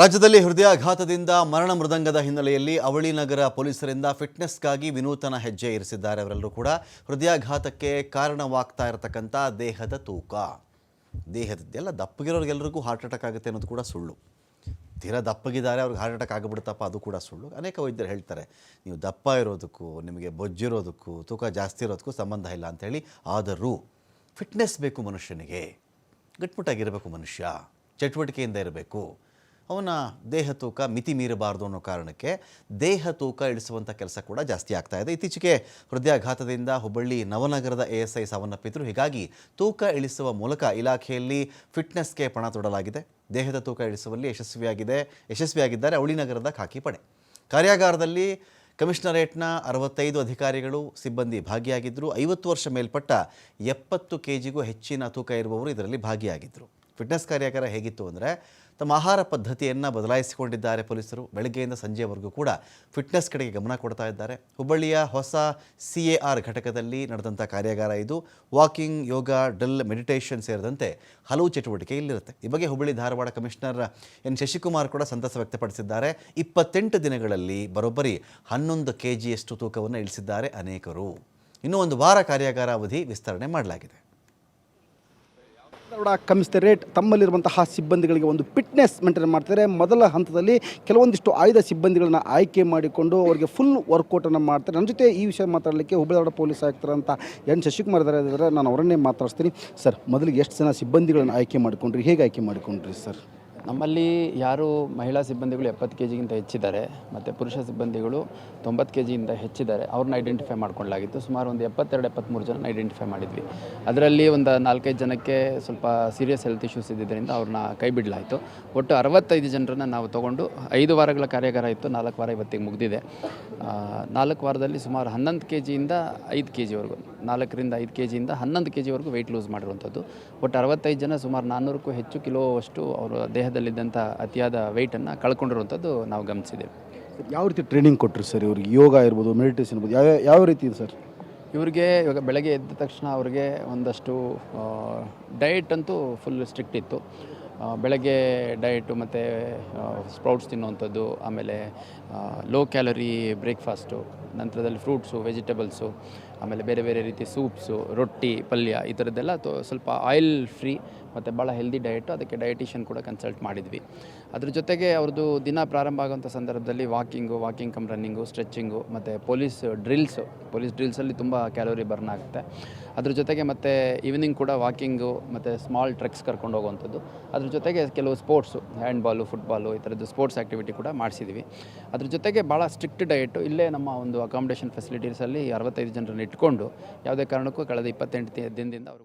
ರಾಜ್ಯದಲ್ಲಿ ಹೃದಯಾಘಾತದಿಂದ ಮರಣ ಮೃದಂಗದ ಹಿನ್ನೆಲೆಯಲ್ಲಿ ಅವಳಿ ನಗರ ಪೊಲೀಸರಿಂದ ಫಿಟ್ನೆಸ್ಗಾಗಿ ವಿನೂತನ ಹೆಜ್ಜೆ ಇರಿಸಿದ್ದಾರೆ. ಅವರೆಲ್ಲರೂ ಕೂಡ ಹೃದಯಾಘಾತಕ್ಕೆ ಕಾರಣವಾಗ್ತಾ ಇರತಕ್ಕಂಥ ದೇಹದ ತೂಕ, ದೇಹದೆಲ್ಲ ದಪ್ಪಗಿರೋರಿಗೆಲ್ಲರಿಗೂ ಹಾರ್ಟ್ ಅಟ್ಯಾಕ್ ಆಗುತ್ತೆ ಅನ್ನೋದು ಕೂಡ ಸುಳ್ಳು. ತೀರಾ ದಪ್ಪಗಿದ್ದಾರೆ, ಅವ್ರಿಗೆ ಹಾರ್ಟ್ ಅಟ್ಯಾಕ್ ಆಗಿಬಿಡುತ್ತಪ್ಪ, ಅದು ಕೂಡ ಸುಳ್ಳು. ಅನೇಕ ವೈದ್ಯರು ಹೇಳ್ತಾರೆ ನೀವು ದಪ್ಪ ಇರೋದಕ್ಕೂ ನಿಮಗೆ ಬೊಜ್ಜಿರೋದಕ್ಕೂ ತೂಕ ಜಾಸ್ತಿ ಇರೋದಕ್ಕೂ ಸಂಬಂಧ ಇಲ್ಲ ಅಂಥೇಳಿ. ಆದರೂ ಫಿಟ್ನೆಸ್ ಬೇಕು ಮನುಷ್ಯನಿಗೆ, ಗಟ್ಮುಟ್ಟಾಗಿರಬೇಕು ಮನುಷ್ಯ, ಚಟುವಟಿಕೆಯಿಂದ ಇರಬೇಕು, ಅವನ ದೇಹ ತೂಕ ಮಿತಿ ಮೀರಬಾರ್ದು ಅನ್ನೋ ಕಾರಣಕ್ಕೆ ದೇಹ ತೂಕ ಇಳಿಸುವಂಥ ಕೆಲಸ ಕೂಡ ಜಾಸ್ತಿ ಆಗ್ತಾ ಇದೆ. ಇತ್ತೀಚೆಗೆ ಹೃದಯಾಘಾತದಿಂದ ಹುಬ್ಬಳ್ಳಿ ನವನಗರದ ASI ಸಾವನ್ನಪ್ಪಿದ್ರು. ಹೀಗಾಗಿ ತೂಕ ಇಳಿಸುವ ಮೂಲಕ ಇಲಾಖೆಯಲ್ಲಿ ಫಿಟ್ನೆಸ್ಗೆ ಪಣ ತೊಡಲಾಗಿದೆ. ದೇಹದ ತೂಕ ಇಳಿಸುವಲ್ಲಿ ಯಶಸ್ವಿಯಾಗಿದ್ದಾರೆ ಅವಳಿ ನಗರದ ಖಾಕಿ ಪಡೆ. ಕಾರ್ಯಾಗಾರದಲ್ಲಿ ಕಮಿಷನರೇಟ್ನ 65 ಅಧಿಕಾರಿಗಳು ಸಿಬ್ಬಂದಿ ಭಾಗಿಯಾಗಿದ್ದರು. 50 ವರ್ಷ ಮೇಲ್ಪಟ್ಟ 70 kgಗೂ ಹೆಚ್ಚಿನ ತೂಕ ಇರುವವರು ಇದರಲ್ಲಿ ಭಾಗಿಯಾಗಿದ್ದರು. ಫಿಟ್ನೆಸ್ ಕಾರ್ಯಾಗಾರ ಹೇಗಿತ್ತು ಅಂದರೆ, ತಮ್ಮ ಆಹಾರ ಪದ್ಧತಿಯನ್ನು ಬದಲಾಯಿಸಿಕೊಂಡಿದ್ದಾರೆ ಪೊಲೀಸರು. ಬೆಳಗ್ಗೆಯಿಂದ ಸಂಜೆವರೆಗೂ ಕೂಡ ಫಿಟ್ನೆಸ್ ಕಡೆಗೆ ಗಮನ ಕೊಡ್ತಾ ಇದ್ದಾರೆ. ಹುಬ್ಬಳ್ಳಿಯ ಹೊಸ CAR ಘಟಕದಲ್ಲಿ ನಡೆದಂಥ ಕಾರ್ಯಾಗಾರ ಇದು. ವಾಕಿಂಗ್, ಯೋಗ, ಡ್ರಿಲ್, ಮೆಡಿಟೇಷನ್ ಸೇರಿದಂತೆ ಹಲವು ಚಟುವಟಿಕೆ ಇಲ್ಲಿರುತ್ತೆ. ಈ ಬಗ್ಗೆ ಹುಬ್ಬಳ್ಳಿ ಧಾರವಾಡ ಕಮಿಷನರ್ N. ಶಶಿಕುಮಾರ್ ಕೂಡ ಸಂತಸ ವ್ಯಕ್ತಪಡಿಸಿದ್ದಾರೆ. 28 ದಿನಗಳಲ್ಲಿ ಬರೋಬ್ಬರಿ 11 kgಯಷ್ಟು ತೂಕವನ್ನು ಇಳಿಸಿದ್ದಾರೆ ಅನೇಕರು. ಇನ್ನೂ ಒಂದು ವಾರ ಕಾರ್ಯಾಗಾರ ಅವಧಿ ವಿಸ್ತರಣೆ ಮಾಡಲಾಗಿದೆ. ಕಮಿಷನರೇಟ್ ತಮ್ಮಲ್ಲಿರುವಂತಹ ಸಿಬ್ಬಂದಿಗಳಿಗೆ ಒಂದು ಫಿಟ್ನೆಸ್ ಮೇಂಟೈನ್ ಮಾಡ್ತಾರೆ. ಮೊದಲ ಹಂತದಲ್ಲಿ ಕೆಲವೊಂದಿಷ್ಟು ಆಯ್ದ ಸಿಬ್ಬಂದಿಗಳನ್ನ ಆಯ್ಕೆ ಮಾಡಿಕೊಂಡು ಅವರಿಗೆ ಫುಲ್ ವರ್ಕೌಟನ್ನು ಮಾಡ್ತಾರೆ. ನನ್ನ ಜೊತೆ ಈ ವಿಷಯ ಮಾತಾಡಲಿಕ್ಕೆ ಹುಬ್ಬಳ್ಳಿ ಧಾರವಾಡ ಪೊಲೀಸ್ ಆಯುಕ್ತರಂತ N. ಶಶಿಕುಮಾರ್ ಇದ್ದಾರೆ. ನಾನು ಅವರನ್ನೇ ಮಾತಾಡ್ತೀನಿ. ಸರ್, ಮೊದಲಿಗೆ ಎಷ್ಟು ಜನ ಸಿಬ್ಬಂದಿಗಳನ್ನು ಆಯ್ಕೆ ಮಾಡಿಕೊಂಡ್ರಿ, ಹೇಗೆ ಆಯ್ಕೆ ಮಾಡಿಕೊಂಡ್ರಿ ಸರ್? ನಮ್ಮಲ್ಲಿ ಯಾರು ಮಹಿಳಾ ಸಿಬ್ಬಂದಿಗಳು 70 kgಗಿಂತ ಹೆಚ್ಚಿದ್ದಾರೆ ಮತ್ತು ಪುರುಷ ಸಿಬ್ಬಂದಿಗಳು 90 kgಗಿಂತ ಹೆಚ್ಚಿದ್ದಾರೆ. ಅವ್ರನ್ನ ಐಡೆಂಟಿಫೈ ಮಾಡ್ಕೊಳ್ಳಲಾಗಿತ್ತು. ಸುಮಾರು ಒಂದು 72-73 ಜನ ಐಡೆಂಟಿಫೈ ಮಾಡಿದ್ವಿ. ಅದರಲ್ಲಿ ಒಂದು 4-5 ಜನಕ್ಕೆ ಸ್ವಲ್ಪ ಸೀರಿಯಸ್ ಹೆಲ್ತ್ ಇಶ್ಯೂಸ್ ಇದ್ದಿದ್ದರಿಂದ ಅವ್ರನ್ನ ಕೈ ಬಿಡಲಾಯಿತು. ಒಟ್ಟು 65 ಜನರನ್ನು ನಾವು ತೊಗೊಂಡು 5 ವಾರಗಳ ಕಾರ್ಯಾಗಾರ ಇತ್ತು. 4 ವಾರ ಇವತ್ತಿಗೆ ಮುಗಿದಿದೆ. 4 ವಾರದಲ್ಲಿ ಸುಮಾರು 11 kgಯಿಂದ 5 kgವರೆಗೂ, 4ರಿಂದ 5 kgಯಿಂದ 11 kgವರೆಗೂ ವೆಯ್ಟ್ ಲೂಸ್ ಮಾಡಿರುವಂಥದ್ದು. ಒಟ್ಟು 65 ಜನ ಸುಮಾರು 400ಕ್ಕೂ ಹೆಚ್ಚು ಕಿಲೋವಷ್ಟು ಅವರು ದೇಹದಲ್ಲಿದ್ದಂಥ ಅತಿಯಾದ ವೆಯ್ಟನ್ನು ಕಳ್ಕೊಂಡಿರುವಂಥದ್ದು ನಾವು ಗಮನಿಸಿದ್ದೇವೆ. ಯಾವ ರೀತಿ ಟ್ರೈನಿಂಗ್ ಕೊಟ್ಟರು ಸರ್ ಇವರಿಗೆ? ಯೋಗ ಇರ್ಬೋದು, ಮೆಡಿಟೇಷನ್ ಇರ್ಬೋದು, ಯಾವ ರೀತಿ ಇದೆ ಸರ್ ಇವರಿಗೆ? ಇವಾಗ ಬೆಳಗ್ಗೆ ಎದ್ದ ತಕ್ಷಣ ಅವ್ರಿಗೆ ಒಂದಷ್ಟು ಡಯಟ್ ಅಂತೂ ಫುಲ್ ಸ್ಟ್ರಿಕ್ಟ್ ಇತ್ತು. ಬೆಳಗ್ಗೆ ಡಯಟು ಮತ್ತು ಸ್ಪ್ರೌಟ್ಸ್ ತಿನ್ನುವಂಥದ್ದು, ಆಮೇಲೆ ಲೋ ಕ್ಯಾಲರಿ ಬ್ರೇಕ್ಫಾಸ್ಟು, ನಂತರದಲ್ಲಿ ಫ್ರೂಟ್ಸು, ವೆಜಿಟೇಬಲ್ಸು, ಆಮೇಲೆ ಬೇರೆ ಬೇರೆ ರೀತಿ ಸೂಪ್ಸು, ರೊಟ್ಟಿ, ಪಲ್ಯ, ಈ ಥರದ್ದೆಲ್ಲ ಸ್ವಲ್ಪ ಆಯಿಲ್ ಫ್ರೀ ಮತ್ತು ಭಾಳ ಹೆಲ್ದಿ ಡಯಟು. ಅದಕ್ಕೆ ಡಯಟಿಷಿಯನ್ ಕೂಡ ಕನ್ಸಲ್ಟ್ ಮಾಡಿದ್ವಿ. ಅದ್ರ ಜೊತೆಗೆ ಅವ್ರದ್ದು ದಿನ ಪ್ರಾರಂಭ ಆಗೋಂಥ ಸಂದರ್ಭದಲ್ಲಿ ವಾಕಿಂಗ್ ಕಮ್ ರನ್ನಿಂಗು, ಸ್ಟ್ರೆಚ್ಚಿಂಗು ಮತ್ತು ಪೊಲೀಸ್ ಡ್ರಿಲ್ಸಲ್ಲಿ ತುಂಬ ಕ್ಯಾಲೋರಿ ಬರ್ನ್ ಆಗುತ್ತೆ. ಅದ್ರ ಜೊತೆಗೆ ಮತ್ತು ಈವ್ನಿಂಗ್ ಕೂಡ ವಾಕಿಂಗು ಮತ್ತು ಸ್ಮಾಲ್ ಟ್ರೆಕ್ಸ್ ಕರ್ಕೊಂಡು ಹೋಗುವಂಥದ್ದು. ಅದ್ರ ಜೊತೆಗೆ ಕೆಲವು ಸ್ಪೋರ್ಟ್ಸು, ಹ್ಯಾಂಡ್ಬಾಲು, ಫುಟ್ಬಾಲು, ಈ ಥರದ್ದು ಸ್ಪೋರ್ಟ್ಸ್ ಆ್ಯಕ್ಟಿವಿಟಿ ಕೂಡ ಮಾಡಿಸಿದ್ವಿ. ಅದ್ರ ಜೊತೆಗೆ ಭಾಳ ಸ್ಟ್ರಿಕ್ಟ್ ಡಯಟು. ಇಲ್ಲೇ ನಮ್ಮ ಒಂದು ಅಕಾಮಿಡೇಷನ್ ಫೆಸಿಲಿಟೀಸಲ್ಲಿ 65 ಜನರನ್ನು ಇಟ್ಕೊಂಡು ಯಾವುದೇ ಕಾರಣಕ್ಕೂ ಕಳೆದ 28 ದಿನದಿಂದ ಅವರು